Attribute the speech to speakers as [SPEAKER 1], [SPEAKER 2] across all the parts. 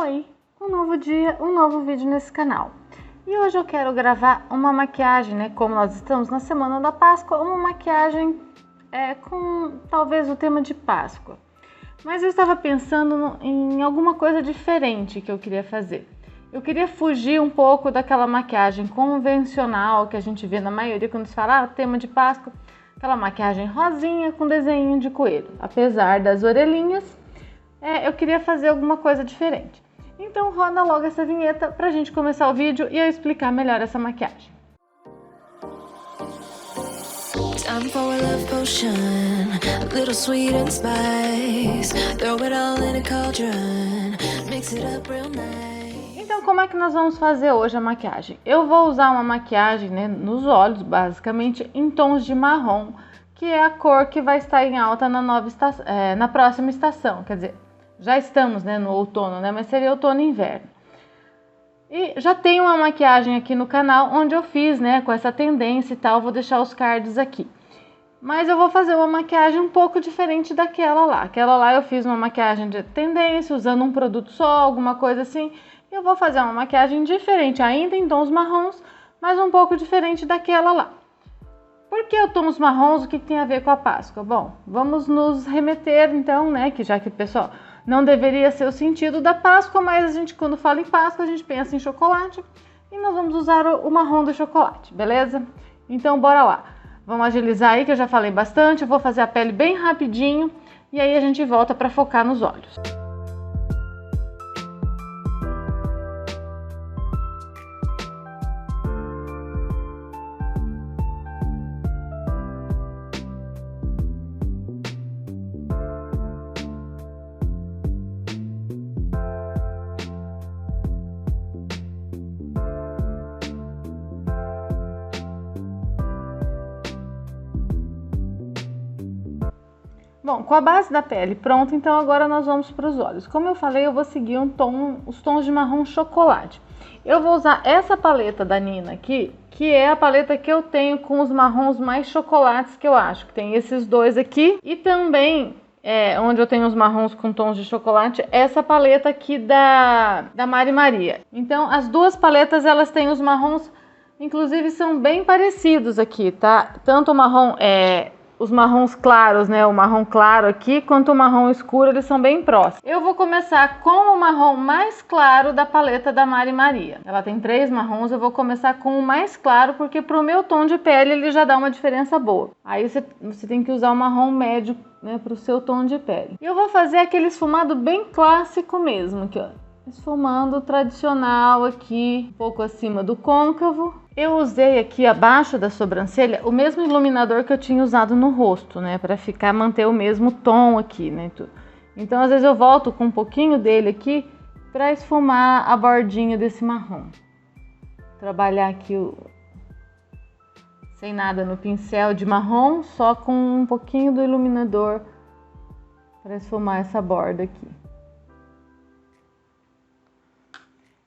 [SPEAKER 1] Oi, um novo dia, um novo vídeo nesse canal. E hoje eu quero gravar uma maquiagem, né? Como nós estamos na semana da Páscoa, uma maquiagem com talvez o tema de Páscoa. Mas eu estava pensando em alguma coisa diferente que eu queria fazer. Eu queria fugir um pouco daquela maquiagem convencional que a gente vê na maioria quando se fala tema de Páscoa. Aquela maquiagem rosinha com desenho de coelho. Apesar das orelhinhas, eu queria fazer alguma coisa diferente. Então roda logo essa vinheta pra gente começar o vídeo e eu explicar melhor essa maquiagem. Time for a love potion, a little sweet and spice. Throw it all in a cauldron, mix it up real nice. Então como é que nós vamos fazer hoje a maquiagem? Eu vou usar uma maquiagem, né, nos olhos, basicamente, em tons de marrom, que é a cor que vai estar em alta na próxima estação, quer dizer, já estamos, né, no outono, né, mas seria outono e inverno. E já tem uma maquiagem aqui no canal onde eu fiz, né, com essa tendência e tal, vou deixar os cards aqui. Mas eu vou fazer uma maquiagem um pouco diferente daquela lá. Aquela lá eu fiz uma maquiagem de tendência, usando um produto só, alguma coisa assim. E eu vou fazer uma maquiagem diferente, ainda em tons marrons, mas um pouco diferente daquela lá. Por que os tons marrons? O que tem a ver com a Páscoa? Bom, vamos nos remeter então, né, que já que o pessoal... Não deveria ser o sentido da Páscoa, mas a gente, quando fala em Páscoa, a gente pensa em chocolate. E nós vamos usar o marrom do chocolate, beleza? Então, bora lá. Vamos agilizar aí, que eu já falei bastante. Eu vou fazer a pele bem rapidinho. E aí a gente volta para focar nos olhos. Bom, com a base da pele pronta, então agora nós vamos para os olhos. Como eu falei, eu vou seguir os tons de marrom chocolate. Eu vou usar essa paleta da Nina aqui, que é a paleta que eu tenho com os marrons mais chocolates que eu acho. Que tem esses dois aqui e também, onde eu tenho os marrons com tons de chocolate, essa paleta aqui da Mari Maria. Então, as duas paletas, elas têm os marrons, inclusive são bem parecidos aqui, tá? Tanto o marrom... Os marrons claros, né, o marrom claro aqui, quanto o marrom escuro, eles são bem próximos. Eu vou começar com o marrom mais claro da paleta da Mari Maria. Ela tem 3 marrons, eu vou começar com o mais claro, porque pro meu tom de pele ele já dá uma diferença boa. Aí você tem que usar o marrom médio, né, pro seu tom de pele. E eu vou fazer aquele esfumado bem clássico mesmo, aqui, ó. Esfumando tradicional aqui, um pouco acima do côncavo. Eu usei aqui abaixo da sobrancelha o mesmo iluminador que eu tinha usado no rosto, né? Pra manter o mesmo tom aqui, né? Então, às vezes eu volto com um pouquinho dele aqui pra esfumar a bordinha desse marrom. Trabalhar aqui sem nada no pincel de marrom, só com um pouquinho do iluminador pra esfumar essa borda aqui.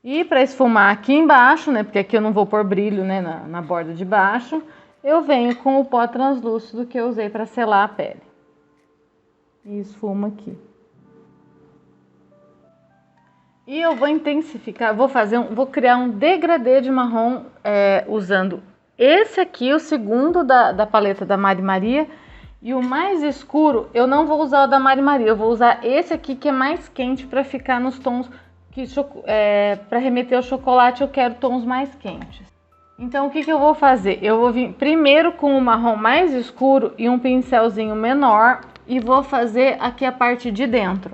[SPEAKER 1] E para esfumar aqui embaixo, né, porque aqui eu não vou pôr brilho, né, na borda de baixo, eu venho com o pó translúcido que eu usei para selar a pele. E esfumo aqui. E eu vou intensificar, vou criar um degradê de marrom usando esse aqui, o segundo da paleta da Mari Maria. E o mais escuro, eu não vou usar o da Mari Maria, eu vou usar esse aqui que é mais quente para ficar nos tons... para remeter ao chocolate eu quero tons mais quentes. Então o que eu vou fazer? Eu vou vir primeiro com o marrom mais escuro e um pincelzinho menor e vou fazer aqui a parte de dentro.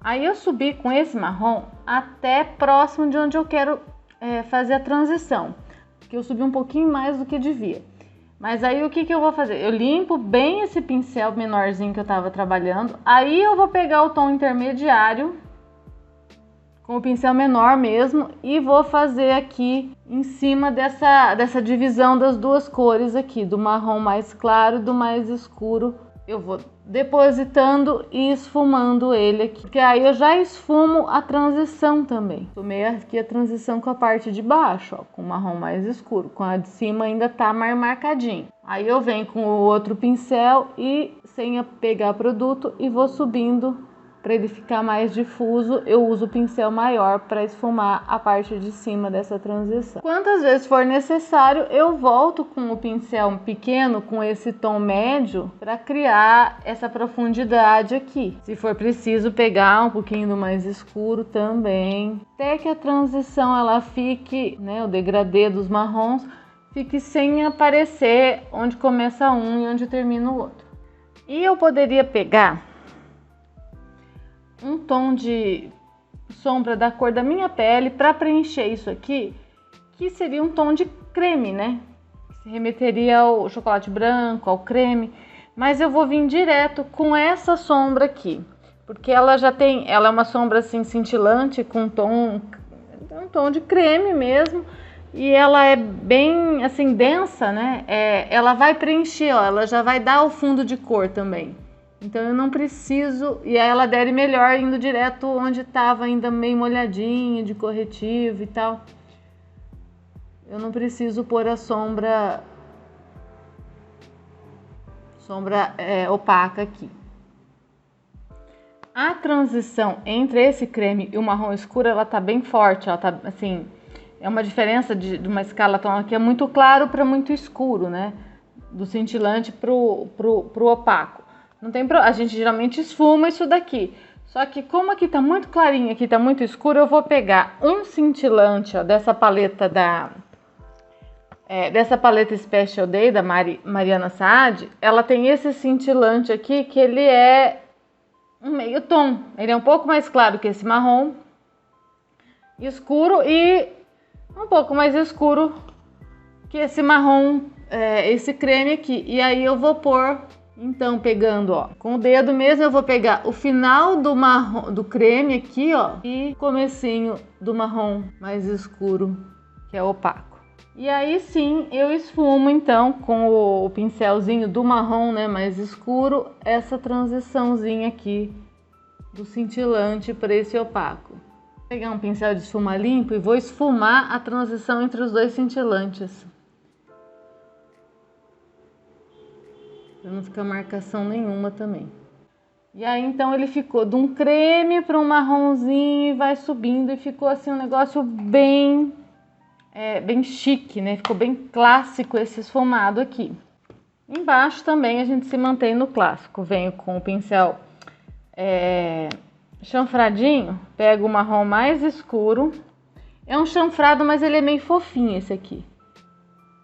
[SPEAKER 1] Aí eu subi com esse marrom até próximo de onde eu quero fazer a transição, porque eu subi um pouquinho mais do que devia. Mas aí o que eu vou fazer? Eu limpo bem esse pincel menorzinho que eu tava trabalhando. Aí eu vou pegar o tom intermediário, com o pincel menor mesmo, e vou fazer aqui em cima dessa divisão das duas cores aqui, do marrom mais claro e do mais escuro eu vou depositando e esfumando ele aqui, porque aí eu já esfumo a transição também. Esfumei aqui a transição com a parte de baixo, ó, com o marrom mais escuro, com a de cima ainda tá mais marcadinho. Aí eu venho com o outro pincel e sem pegar produto e vou subindo. Para ele ficar mais difuso, eu uso o pincel maior para esfumar a parte de cima dessa transição. Quantas vezes for necessário, eu volto com o pincel pequeno, com esse tom médio, para criar essa profundidade aqui. Se for preciso pegar um pouquinho do mais escuro também, até que a transição ela fique, né, o degradê dos marrons, fique sem aparecer onde começa um e onde termina o outro. E eu poderia pegar um tom de sombra da cor da minha pele para preencher isso aqui, que seria um tom de creme, né? Se remeteria ao chocolate branco, ao creme, mas eu vou vir direto com essa sombra aqui, porque ela é uma sombra assim cintilante com um tom de creme mesmo, e ela é bem assim densa, né? Ela vai preencher, ó, ela já vai dar o fundo de cor também. Então eu não preciso, e aí ela adere melhor indo direto onde estava ainda meio molhadinho de corretivo e tal. Eu não preciso pôr a sombra opaca aqui. A transição entre esse creme e o marrom escuro, ela tá bem forte, ela tá assim, é uma diferença de uma escala tom aqui, é muito claro para muito escuro, né? Do cintilante pro opaco. Não tem a gente geralmente esfuma isso daqui. Só que como aqui tá muito clarinho, aqui tá muito escuro, eu vou pegar um cintilante, ó, dessa paleta Special Day da Mariana Saad. Ela tem esse cintilante aqui que ele é um meio tom. Ele é um pouco mais claro que esse marrom escuro e um pouco mais escuro que esse marrom, esse creme aqui. E aí eu vou pôr. Então, pegando, ó, com o dedo mesmo, eu vou pegar o final do marrom, do creme aqui, ó, e comecinho do marrom mais escuro, que é opaco. E aí sim, eu esfumo, então, com o pincelzinho do marrom, né, mais escuro, essa transiçãozinha aqui do cintilante para esse opaco. Vou pegar um pincel de esfuma limpo e vou esfumar a transição entre os dois cintilantes. Pra não ficar marcação nenhuma também. E aí então ele ficou de um creme para um marronzinho e vai subindo e ficou assim um negócio bem chique, né? Ficou bem clássico esse esfumado aqui. Embaixo também a gente se mantém no clássico. Venho com o pincel chanfradinho, pego o marrom mais escuro. É um chanfrado, mas ele é meio fofinho esse aqui.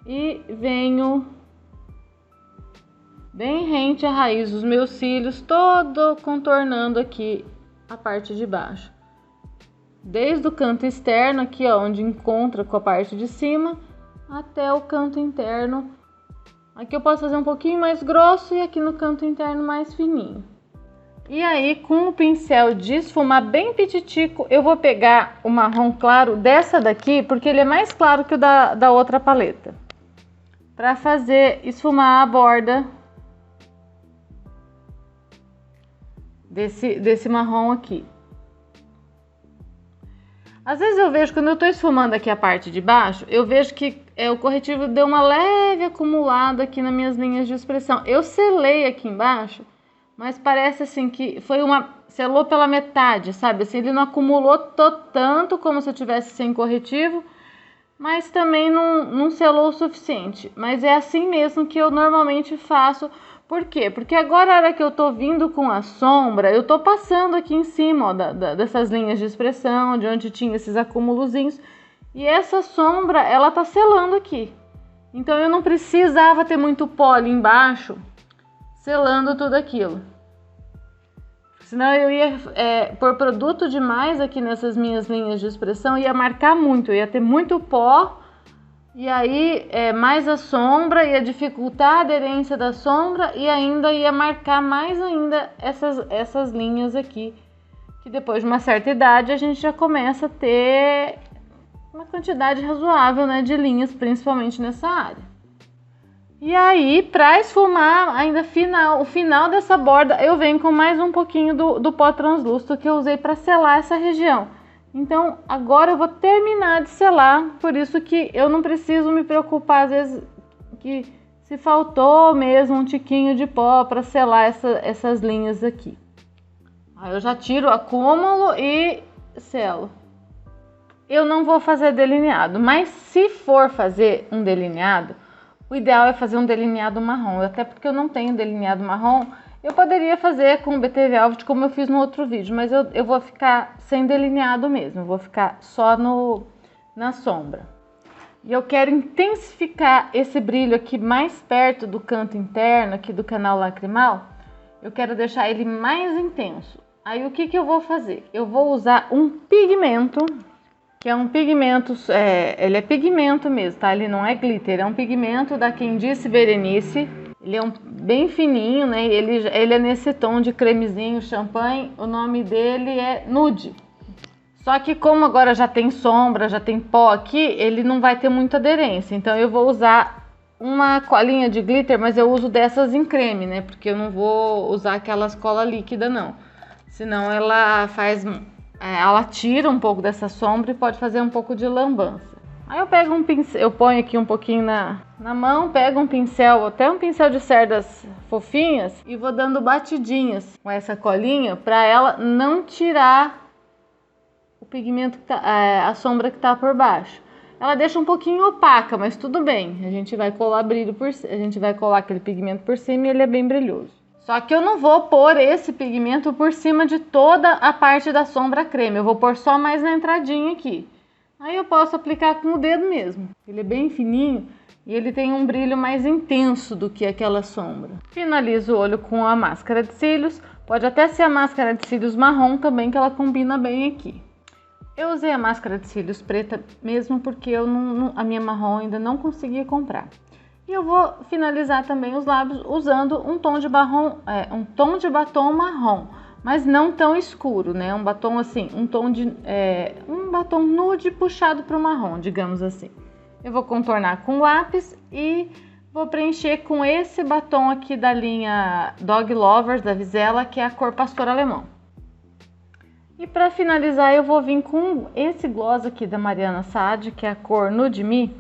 [SPEAKER 1] E venho bem rente à raiz dos meus cílios, todo contornando aqui a parte de baixo. Desde o canto externo aqui, ó, onde encontra com a parte de cima, até o canto interno. Aqui eu posso fazer um pouquinho mais grosso e aqui no canto interno mais fininho. E aí, com o pincel de esfumar bem pititico, eu vou pegar o marrom claro dessa daqui, porque ele é mais claro que o da outra paleta, para fazer esfumar a borda desse marrom aqui. Às vezes eu vejo, quando eu tô esfumando aqui a parte de baixo, eu vejo que o corretivo deu uma leve acumulada aqui nas minhas linhas de expressão. Eu selei aqui embaixo, mas parece assim que selou pela metade, sabe? Assim, ele não acumulou tanto como se eu tivesse sem corretivo, mas também não selou o suficiente. Mas é assim mesmo que eu normalmente faço. Por quê? Porque agora, a hora que eu tô vindo com a sombra, eu tô passando aqui em cima, ó, dessas linhas de expressão, de onde tinha esses acúmulozinhos, e essa sombra, ela tá selando aqui. Então eu não precisava ter muito pó ali embaixo, selando tudo aquilo. Senão eu ia pôr produto demais aqui nessas minhas linhas de expressão, ia marcar muito, eu ia ter muito pó, e aí mais a sombra, ia dificultar a aderência da sombra e ainda ia marcar mais ainda essas linhas aqui, que depois de uma certa idade a gente já começa a ter uma quantidade razoável, né, de linhas, principalmente nessa área. E aí, para esfumar ainda o final dessa borda, eu venho com mais um pouquinho do pó translúcido que eu usei para selar essa região. Então, agora eu vou terminar de selar, por isso que eu não preciso me preocupar, às vezes, que se faltou mesmo um tiquinho de pó para selar essas linhas aqui. Aí eu já tiro o acúmulo e selo. Eu não vou fazer delineado, mas se for fazer um delineado, o ideal é fazer um delineado marrom, até porque eu não tenho delineado marrom. Eu poderia fazer com o BT Velvet como eu fiz no outro vídeo, mas eu vou ficar sem delineado mesmo, eu vou ficar só na sombra. E eu quero intensificar esse brilho aqui mais perto do canto interno, aqui do canal lacrimal. Eu quero deixar ele mais intenso. Aí o que eu vou fazer? Eu vou usar um pigmento, que é um pigmento, ele é pigmento mesmo, tá? Ele não é glitter, é um pigmento da Quem Disse Berenice. Ele é bem fininho, né? Ele é nesse tom de cremezinho, champanhe. O nome dele é Nude. Só que como agora já tem sombra, já tem pó aqui, ele não vai ter muita aderência. Então eu vou usar uma colinha de glitter, mas eu uso dessas em creme, né? Porque eu não vou usar aquelas cola líquida, não. Senão ela ela tira um pouco dessa sombra e pode fazer um pouco de lambança. Aí eu pego um pincel, eu ponho aqui um pouquinho na mão, pego um pincel, até um pincel de cerdas fofinhas e vou dando batidinhas com essa colinha para ela não tirar o pigmento, a sombra que tá por baixo. Ela deixa um pouquinho opaca, mas tudo bem. A gente vai colar brilho a gente vai colar aquele pigmento por cima e ele é bem brilhoso. Só que eu não vou pôr esse pigmento por cima de toda a parte da sombra creme. Eu vou pôr só mais na entradinha aqui. Aí eu posso aplicar com o dedo mesmo. Ele é bem fininho e ele tem um brilho mais intenso do que aquela sombra. Finalizo o olho com a máscara de cílios. Pode até ser a máscara de cílios marrom também, que ela combina bem aqui. Eu usei a máscara de cílios preta mesmo porque a minha marrom ainda não consegui comprar. E eu vou finalizar também os lábios usando um tom de batom marrom, mas não tão escuro, né? Um batom assim, um batom nude puxado para o marrom, digamos assim. Eu vou contornar com lápis e vou preencher com esse batom aqui da linha Dog Lovers da Vizela, que é a cor Pastor Alemão. E para finalizar eu vou vir com esse gloss aqui da Mariana Saad, que é a cor Nude Me,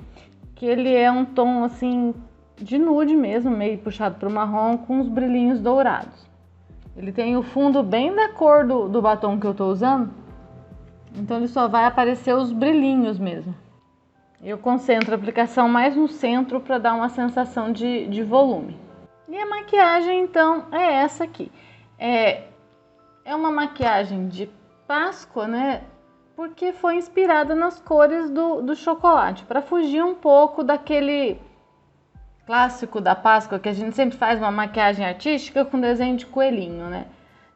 [SPEAKER 1] que ele é um tom assim de nude mesmo, meio puxado para o marrom com os brilhinhos dourados. Ele tem o fundo bem da cor do batom que eu estou usando, então ele só vai aparecer os brilhinhos mesmo. Eu concentro a aplicação mais no centro para dar uma sensação de volume. E a maquiagem então é essa aqui. É uma maquiagem de Páscoa, né? Porque foi inspirada nas cores do chocolate, para fugir um pouco daquele clássico da Páscoa, que a gente sempre faz uma maquiagem artística com desenho de coelhinho, né?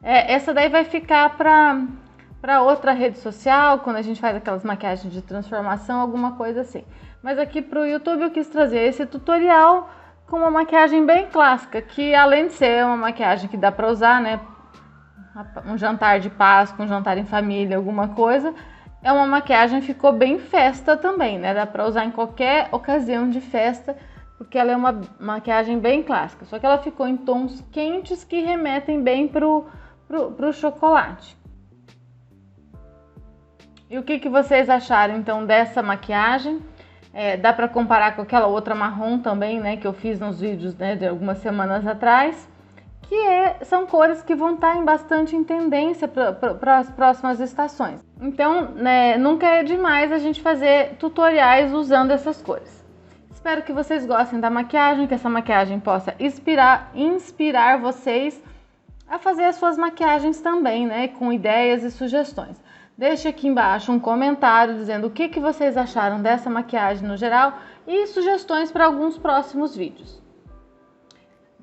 [SPEAKER 1] Essa daí vai ficar para outra rede social, quando a gente faz aquelas maquiagens de transformação, alguma coisa assim. Mas aqui para o YouTube eu quis trazer esse tutorial com uma maquiagem bem clássica, que além de ser uma maquiagem que dá para usar, né? Um jantar de Páscoa, um jantar em família, alguma coisa, é uma maquiagem que ficou bem festa também, né? Dá para usar em qualquer ocasião de festa, porque ela é uma maquiagem bem clássica. Só que ela ficou em tons quentes que remetem bem pro chocolate. E o que vocês acharam então dessa maquiagem? Dá para comparar com aquela outra marrom também, né? Que eu fiz nos vídeos, né, de algumas semanas atrás. São cores que vão estar bastante em tendência para as próximas estações. Então, né, nunca é demais a gente fazer tutoriais usando essas cores. Espero que vocês gostem da maquiagem, que essa maquiagem possa inspirar vocês a fazer as suas maquiagens também, né, com ideias e sugestões. Deixe aqui embaixo um comentário dizendo o que vocês acharam dessa maquiagem no geral e sugestões para alguns próximos vídeos.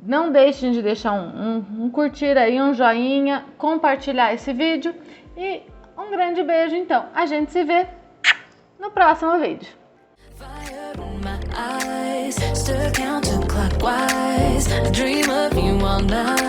[SPEAKER 1] Não deixem de deixar um curtir aí, um joinha, compartilhar esse vídeo e um grande beijo então. A gente se vê no próximo vídeo. Fire in my eyes, stir counterclockwise. I dream of you all night.